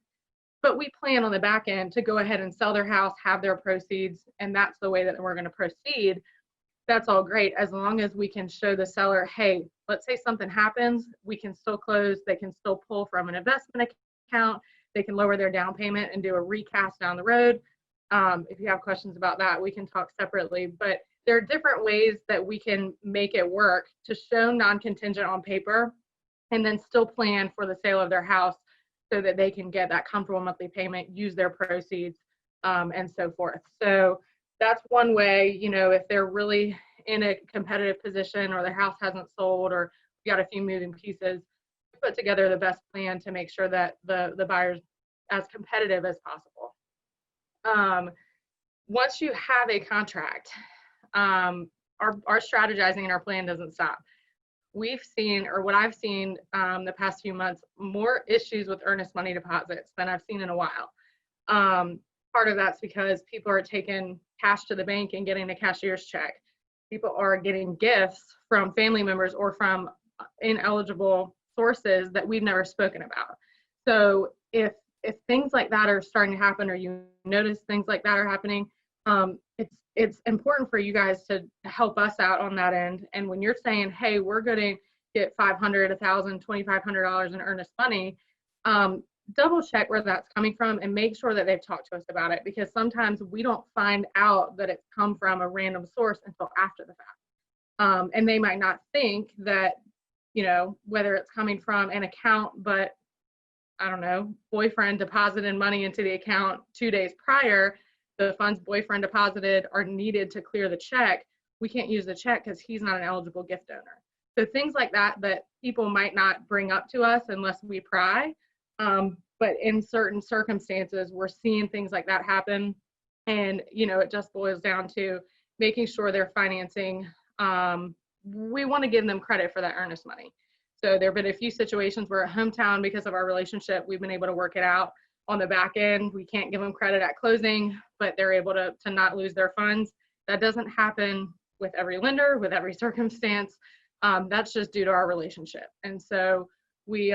[SPEAKER 4] but we plan on the back end to go ahead and sell their house, have their proceeds, and that's the way that we're going to proceed. That's all great, as long as we can show the seller, hey, let's say something happens, we can still close, they can still pull from an investment account, they can lower their down payment and do a recast down the road. If you have questions about that, we can talk separately, but there are different ways that we can make it work to show non-contingent on paper and then still plan for the sale of their house so that they can get that comfortable monthly payment, use their proceeds, and so forth. So that's one way, you know, if they're really in a competitive position or their house hasn't sold or we got a few moving pieces, put together the best plan to make sure that the buyer's as competitive as possible. Once you have a contract, our strategizing and our plan doesn't stop. We've seen, or what I've seen the past few months, more issues with earnest money deposits than I've seen in a while. Part of that's because people are taking cash to the bank and getting a cashier's check. People are getting gifts from family members or from ineligible sources that we've never spoken about. So if things like that are starting to happen, or you notice things like that are happening, it's important for you guys to help us out on that end. And when you're saying, hey, we're going to get $500, $1,000, $2,500 in earnest money, double check where that's coming from and make sure that they've talked to us about it, because sometimes we don't find out that it's come from a random source until after the fact. And they might not think that, you know, whether it's coming from an account, but I don't know, boyfriend deposited money into the account 2 days prior, the funds boyfriend deposited are needed to clear the check. We can't use the check because he's not an eligible gift donor. So things like that people might not bring up to us unless we pry. But in certain circumstances, we're seeing things like that happen. And, you know, it just boils down to making sure they're financing. We want to give them credit for that earnest money. So there have been a few situations where at Hometown, because of our relationship, we've been able to work it out on the back end. We can't give them credit at closing, but they're able to not lose their funds. That doesn't happen with every lender, with every circumstance. That's just due to our relationship. And so we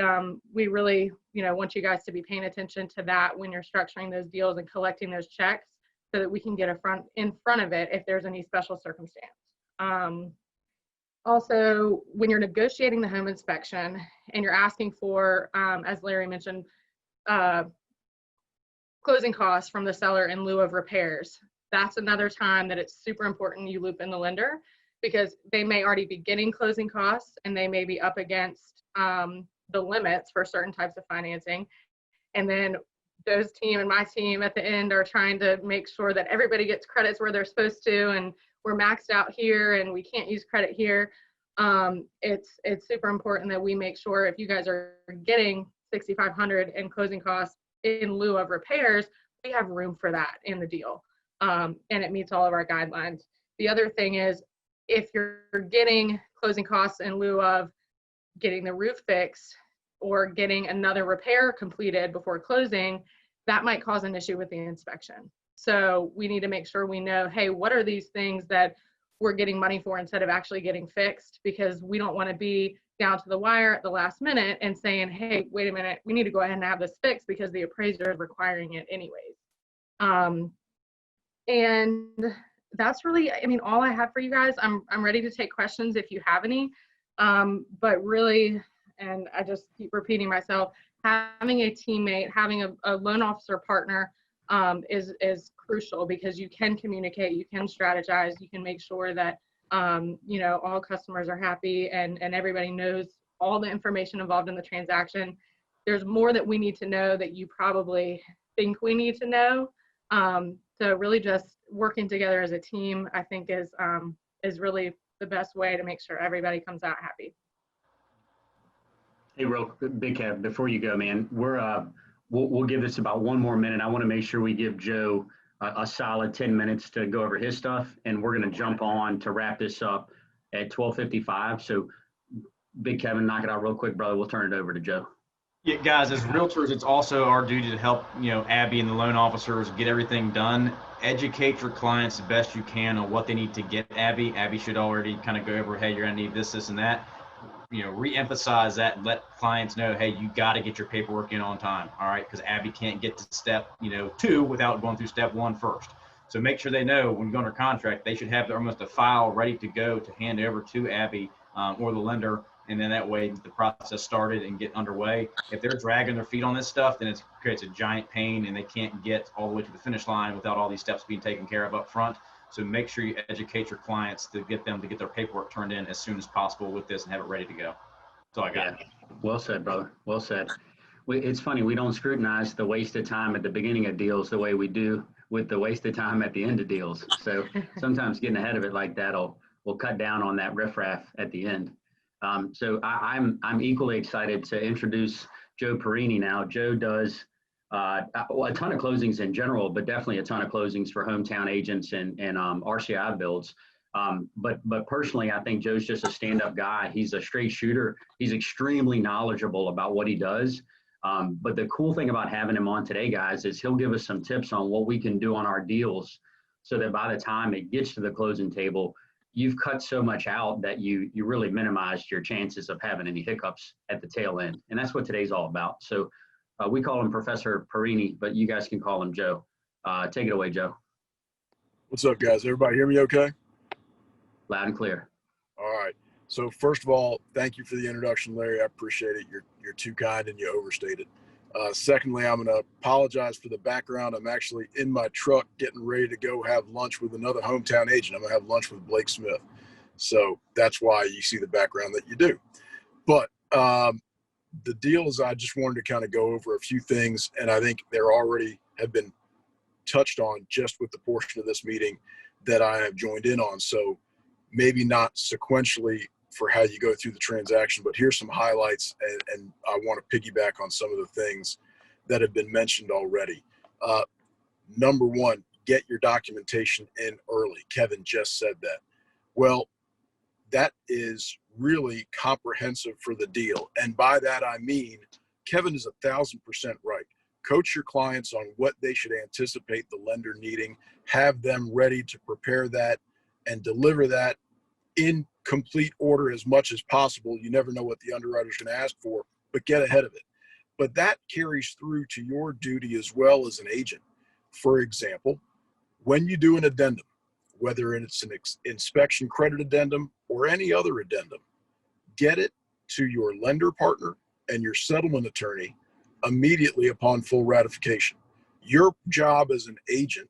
[SPEAKER 4] really, you know, want you guys to be paying attention to that when you're structuring those deals and collecting those checks, so that we can get in front of it if there's any special circumstance. Also, when you're negotiating the home inspection and you're asking for, as Larry mentioned, closing costs from the seller in lieu of repairs, that's another time that it's super important you loop in the lender, because they may already be getting closing costs and they may be up against the limits for certain types of financing. And then Joe's team and my team at the end are trying to make sure that everybody gets credits where they're supposed to, and we're maxed out here and we can't use credit here. It's super important that we make sure if you guys are getting $6,500 in closing costs in lieu of repairs, we have room for that in the deal. And it meets all of our guidelines. The other thing is, if you're getting closing costs in lieu of getting the roof fixed or getting another repair completed before closing, that might cause an issue with the inspection. So we need to make sure we know, hey, what are these things that we're getting money for instead of actually getting fixed? Because we don't want to be down to the wire at the last minute and saying, hey, wait a minute, we need to go ahead and have this fixed because the appraiser is requiring it anyways. And that's really, I mean, all I have for you guys. I'm ready to take questions if you have any. But really, and I just keep repeating myself, having a teammate, having a loan officer partner is crucial, because you can communicate, you can strategize, you can make sure that you know, all customers are happy and everybody knows all the information involved in the transaction. There's more that we need to know that you probably think we need to know. So really just working together as a team, I think is really the best way to make sure everybody comes out happy.
[SPEAKER 2] Hey, Big Kev, before you go, man, we'll give this about one more minute. I want to make sure we give Joe a solid 10 minutes to go over his stuff, and we're going to jump on to wrap this up at 12:55. So, Big Kevin, knock it out real quick, brother. We'll turn it over to Joe.
[SPEAKER 3] Yeah, guys, as realtors, it's also our duty to help, you know, Abby and the loan officers get everything done. Educate your clients the best you can on what they need to get Abby. Abby should already kind of go over, hey, you're going to need this, this, and that. You know, re-emphasize that and let clients know, hey, you got to get your paperwork in on time, all right? Because Abby can't get to step, 2 without going through step 1 first. So make sure they know when you go under contract, they should have almost a file ready to go to hand over to Abby or the lender, and then that way the process started and get underway. If they're dragging their feet on this stuff, then it creates a giant pain and they can't get all the way to the finish line without all these steps being taken care of up front. So make sure you educate your clients to get them to get their paperwork turned in as soon as possible with this and have it ready to go. That's all I got.
[SPEAKER 2] Yeah. Well said, brother. Well said. It's funny, we don't scrutinize the waste of time at the beginning of deals the way we do with the waste of time at the end of deals. So sometimes getting ahead of it like that will cut down on that riffraff at the end. So I'm equally excited to introduce Joe Perini now. Joe does a ton of closings in general, but definitely a ton of closings for hometown agents and RCI builds. But personally, I think Joe's just a stand-up guy. He's a straight shooter. He's extremely knowledgeable about what he does. But the cool thing about having him on today, guys, is he'll give us some tips on what we can do on our deals so that by the time it gets to the closing table, you've cut so much out that you really minimized your chances of having any hiccups at the tail end. And that's what today's all about. So we call him Professor Perini, but you guys can call him Joe. Take it away, Joe.
[SPEAKER 5] What's up, guys? Everybody hear me okay?
[SPEAKER 2] Loud and clear.
[SPEAKER 5] All right. So first of all, thank you for the introduction, Larry. I appreciate it. You're too kind and you overstated. Secondly, I'm going to apologize for the background. I'm actually in my truck getting ready to go have lunch with another hometown agent. I'm going to have lunch with Blake Smith. So that's why you see the background that you do. But the deal is I just wanted to kind of go over a few things, and I think there already have been touched on just with the portion of this meeting that I have joined in on. So maybe not sequentially for how you go through the transaction, but here's some highlights, and I want to piggyback on some of the things that have been mentioned already. Number one, get your documentation in early. Kevin just said that. Well, that is really comprehensive for the deal. And by that, I mean, Kevin is 1,000% right. Coach your clients on what they should anticipate the lender needing, have them ready to prepare that and deliver that in complete order as much as possible. You never know what the underwriter's going to ask for, but get ahead of it. But that carries through to your duty as well as an agent. For example, when you do an addendum, whether it's an inspection credit addendum or any other addendum, get it to your lender partner and your settlement attorney immediately upon full ratification. Your job as an agent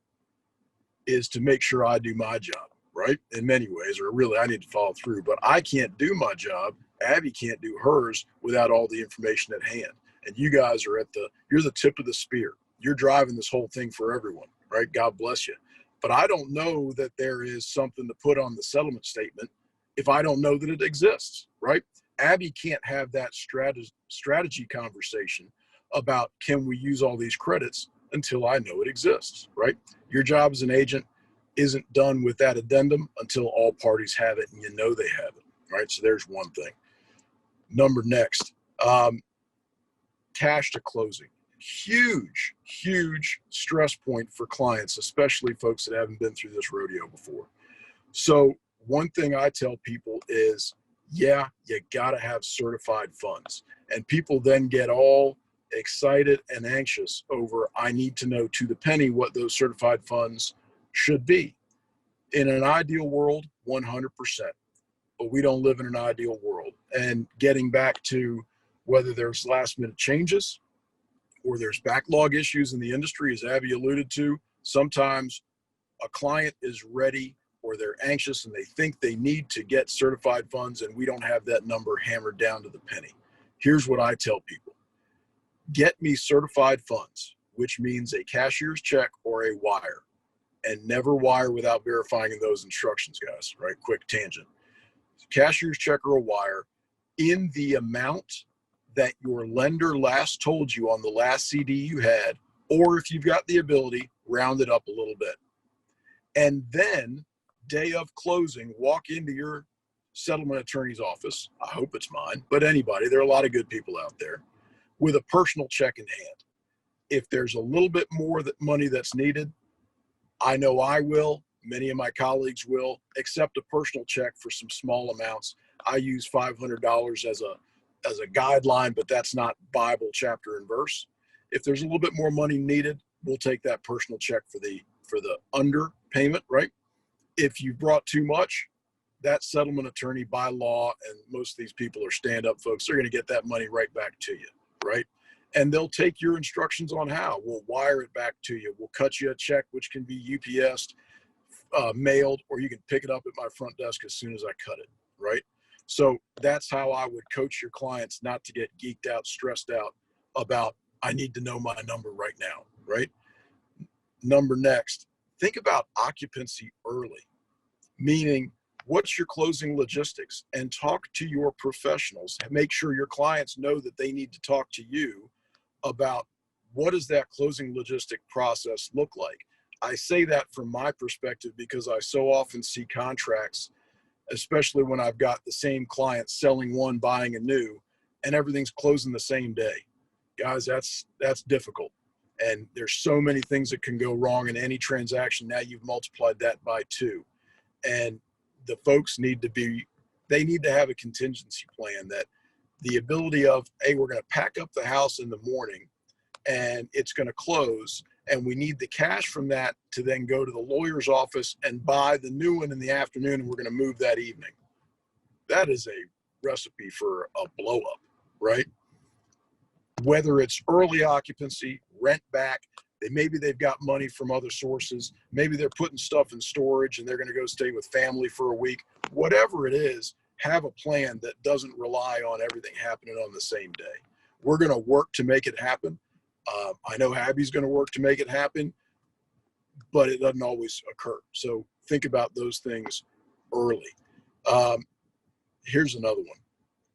[SPEAKER 5] is to make sure I do my job, right? In many ways, or really I need to follow through, but I can't do my job. Abby can't do hers without all the information at hand. And you guys are you're the tip of the spear. You're driving this whole thing for everyone, right? God bless you. But I don't know that there is something to put on the settlement statement if I don't know that it exists, right? Abby can't have that strategy conversation about can we use all these credits until I know it exists, right? Your job as an agent isn't done with that addendum until all parties have it and you know they have it, right? So there's one thing. Number next, cash to closing. Huge stress point for clients, especially folks that haven't been through this rodeo before. So one thing I tell people is, yeah, you gotta have certified funds. And people then get all excited and anxious over, I need to know to the penny what those certified funds should be. In an ideal world, 100%. But we don't live in an ideal world. And getting back to whether there's last minute changes or there's backlog issues in the industry, as Abby alluded to, sometimes a client is ready or they're anxious and they think they need to get certified funds and we don't have that number hammered down to the penny. Here's what I tell people. Get me certified funds, which means a cashier's check or a wire, and never wire without verifying those instructions, guys, right? Quick tangent. Cashier's check or a wire in the amount that your lender last told you on the last CD you had, or if you've got the ability, round it up a little bit. And then day of closing, walk into your settlement attorney's office. I hope it's mine, but anybody, there are a lot of good people out there, with a personal check in hand. If there's a little bit more money that's needed, I know I will, many of my colleagues will, accept a personal check for some small amounts. I use $500 as a guideline, but that's not Bible chapter and verse. If there's a little bit more money needed, we'll take that personal check for the underpayment, right? If you brought too much, that settlement attorney by law, and most of these people are stand-up folks, they're going to get that money right back to you, right? And they'll take your instructions on how. We'll wire it back to you. We'll cut you a check, which can be UPS'd, mailed, or you can pick it up at my front desk as soon as I cut it, right? So that's how I would coach your clients not to get geeked out, stressed out about, I need to know my number right now, right? Number next, think about occupancy early, meaning what's your closing logistics, and talk to your professionals. Make sure your clients know that they need to talk to you about what does that closing logistic process look like. I say that from my perspective because I so often see contracts, especially when I've got the same client selling one, buying a new, and everything's closing the same day. Guys, that's difficult. And there's so many things that can go wrong in any transaction. Now you've multiplied that by 2. And the folks need to have a contingency plan, that the ability of, hey, we're going to pack up the house in the morning and it's going to close, and we need the cash from that to then go to the lawyer's office and buy the new one in the afternoon, and we're going to move that evening. That is a recipe for a blow up, right? Whether it's early occupancy, rent back, maybe they've got money from other sources, maybe they're putting stuff in storage and they're going to go stay with family for a week. Whatever it is, have a plan that doesn't rely on everything happening on the same day. We're going to work to make it happen. I know Abby's going to work to make it happen, but it doesn't always occur. So think about those things early. Here's another one.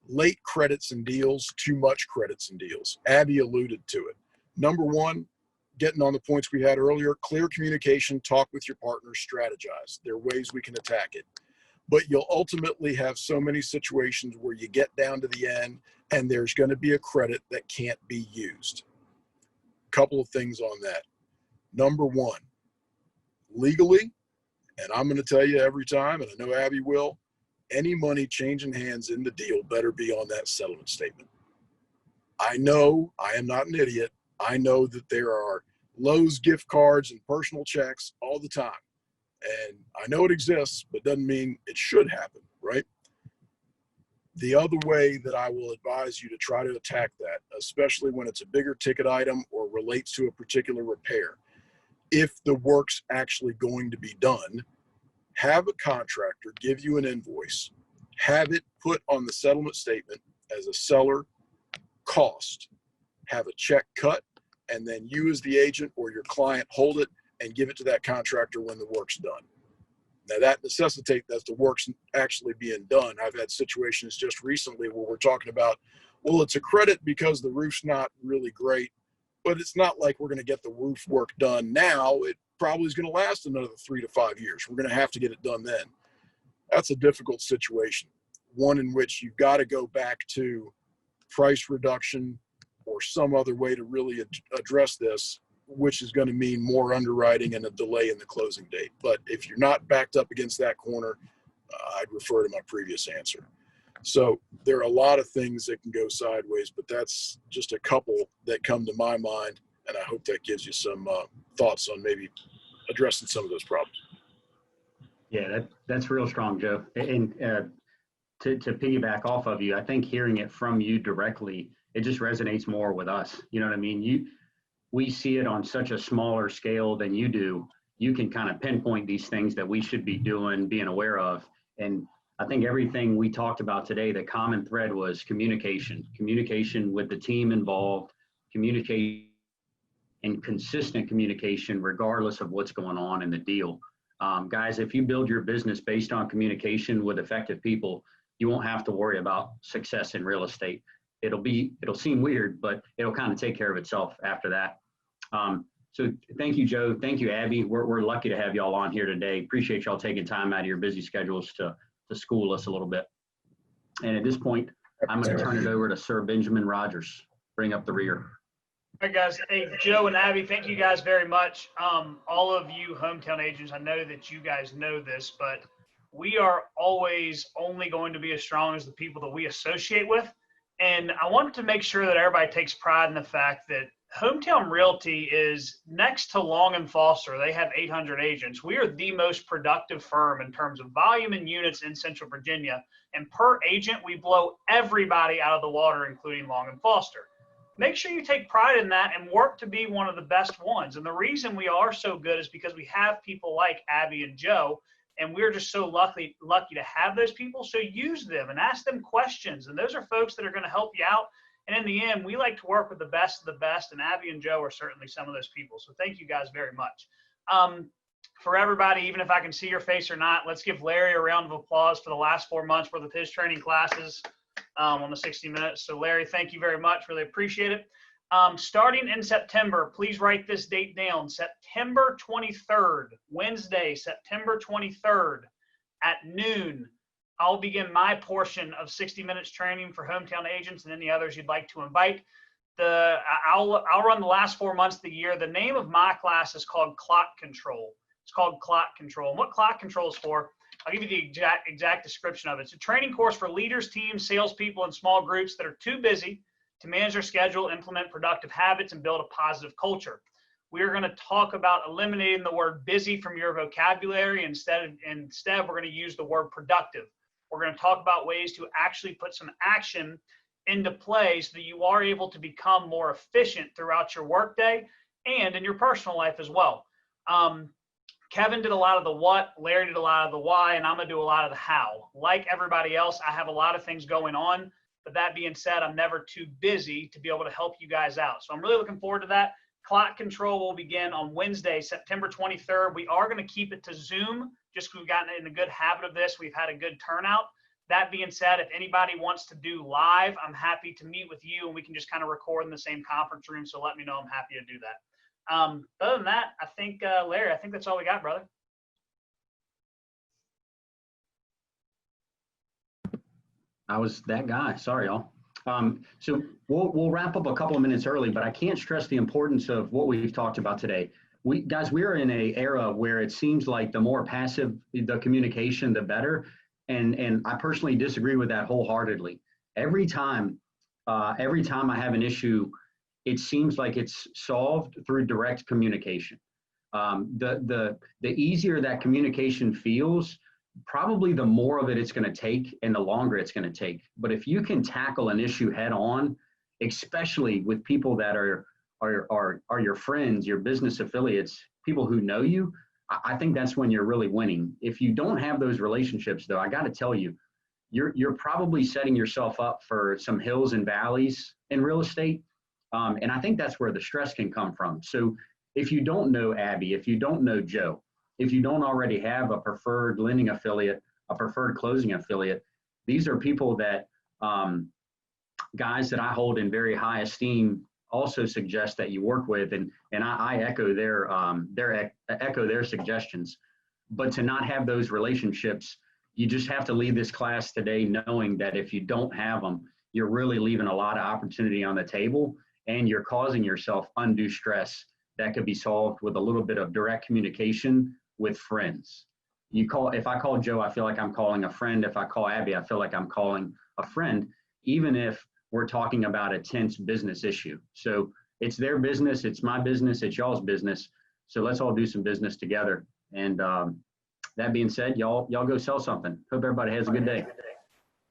[SPEAKER 5] Late credits and deals, too much credits and deals. Abby alluded to it. Number one, getting on the points we had earlier, clear communication, talk with your partner, strategize. There are ways we can attack it. But you'll ultimately have so many situations where you get down to the end and there's going to be a credit that can't be used. Couple of things on that. Number one, legally, and I'm going to tell you every time, and I know Abby will, any money changing hands in the deal better be on that settlement statement. I know, I am not an idiot. I know that there are Lowe's gift cards and personal checks all the time. And I know it exists, but doesn't mean it should happen, right? The other way that I will advise you to try to attack that, especially when it's a bigger ticket item or relates to a particular repair, if the work's actually going to be done, have a contractor give you an invoice, have it put on the settlement statement as a seller cost, have a check cut, and then you as the agent or your client hold it and give it to that contractor when the work's done. Now that necessitates that the work's actually being done. I've had situations just recently where we're talking about, well, it's a credit because the roof's not really great, but it's not like we're going to get the roof work done now. It probably is going to last another 3 to 5 years. We're going to have to get it done then. That's a difficult situation, one in which you've got to go back to price reduction or some other way to really address this, which is going to mean more underwriting and a delay in the closing date. But if you're not backed up against that corner, I'd refer to my previous answer. So there are a lot of things that can go sideways, but that's just a couple that come to my mind. And I hope that gives you some thoughts on maybe addressing some of those problems.
[SPEAKER 2] Yeah, that's real strong, Joe. And to piggyback off of you, I think hearing it from you directly, it just resonates more with us. You know what I mean? We see it on such a smaller scale than you do. You can kind of pinpoint these things that we should be doing, being aware of. And I think everything we talked about today, the common thread was communication with the team involved, communicate and consistent communication, regardless of what's going on in the deal. Guys, if you build your business based on communication with effective people, you won't have to worry about success in real estate. It'll seem weird, but it'll kind of take care of itself after that. So thank you, Joe. Thank you, Abby. We're lucky to have y'all on here today. Appreciate y'all taking time out of your busy schedules to school us a little bit. And at this point, I'm going to turn it over to Sir Benjamin Rogers. Bring up the rear.
[SPEAKER 1] All right, guys. Hey, Joe and Abby, thank you guys very much. All of you hometown agents, I know that you guys know this, but we are always only going to be as strong as the people that we associate with. And I wanted to make sure that everybody takes pride in the fact that Hometown Realty is next to Long & Foster. They have 800 agents. We are the most productive firm in terms of volume and units in Central Virginia. And per agent, we blow everybody out of the water, including Long & Foster. Make sure you take pride in that and work to be one of the best ones. And the reason we are so good is because we have people like Abby and Joe, and we're just so lucky to have those people. So use them and ask them questions. And those are folks that are going to help you out. And in the end, we like to work with the best of the best, and Abby and Joe are certainly some of those people. So thank you guys very much. For everybody, even if I can see your face or not, let's give Larry a round of applause for the last 4 months worth of his training classes on the 60 Minutes. So Larry, thank you very much. Really appreciate it. Starting in September, please write this date down. September 23rd, Wednesday, September 23rd at noon. I'll begin my portion of 60 Minutes training for hometown agents and any others you'd like to invite. I'll run the last 4 months of the year. The name of my class is called Clock Control. It's called Clock Control. And what Clock Control is for, I'll give you the exact description of it. It's a training course for leaders, teams, salespeople, and small groups that are too busy to manage their schedule, implement productive habits, and build a positive culture. We are going to talk about eliminating the word busy from your vocabulary. Instead, we're going to use the word productive. We're going to talk about ways to actually put some action into play so that you are able to become more efficient throughout your workday and in your personal life as well. Kevin did a lot of the what, Larry did a lot of the why, and I'm going to do a lot of the how. Like everybody else, I have a lot of things going on, but that being said, I'm never too busy to be able to help you guys out. So I'm really looking forward to that. Clock Control will begin on Wednesday, September 23rd. We are going to keep it to Zoom, just because we've gotten in a good habit of this. We've had a good turnout. That being said, if anybody wants to do live, I'm happy to meet with you, and we can just kind of record in the same conference room. So let me know. I'm happy to do that. Other than that, I think, Larry, I think that's all we got, brother.
[SPEAKER 2] I was that guy. Sorry, y'all. So we'll wrap up a couple of minutes early, but I can't stress the importance of what we've talked about today. We're in an era where it seems like the more passive the communication, the better. And I personally disagree with that wholeheartedly. Every time I have an issue, it seems like it's solved through direct communication. The easier that communication feels, probably the more of it it's going to take and the longer it's going to take. But if you can tackle an issue head on, especially with people that are your friends, your business affiliates, people who know you, I think that's when you're really winning. If you don't have those relationships, though, I got to tell you, you're probably setting yourself up for some hills and valleys in real estate. And I think that's where the stress can come from. So if you don't know Abby, if you don't know Joe, if you don't already have a preferred lending affiliate, a preferred closing affiliate, these are people that guys that I hold in very high esteem also suggest that you work with, and I echo their suggestions. But to not have those relationships, you just have to leave this class today knowing that if you don't have them, you're really leaving a lot of opportunity on the table, and you're causing yourself undue stress that could be solved with a little bit of direct communication with friends. If I call Joe, I feel like I'm calling a friend. If I call Abby, I feel like I'm calling a friend, even if we're talking about a tense business issue. So it's their business, it's my business, it's y'all's business. So let's all do some business together. And that being said, y'all go sell something. Hope everybody has a good day.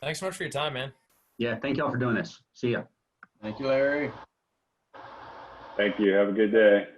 [SPEAKER 6] Thanks so much for your time, man.
[SPEAKER 2] Yeah, thank y'all for doing this. See ya.
[SPEAKER 3] Thank you, Larry.
[SPEAKER 7] Thank you. Have a good day.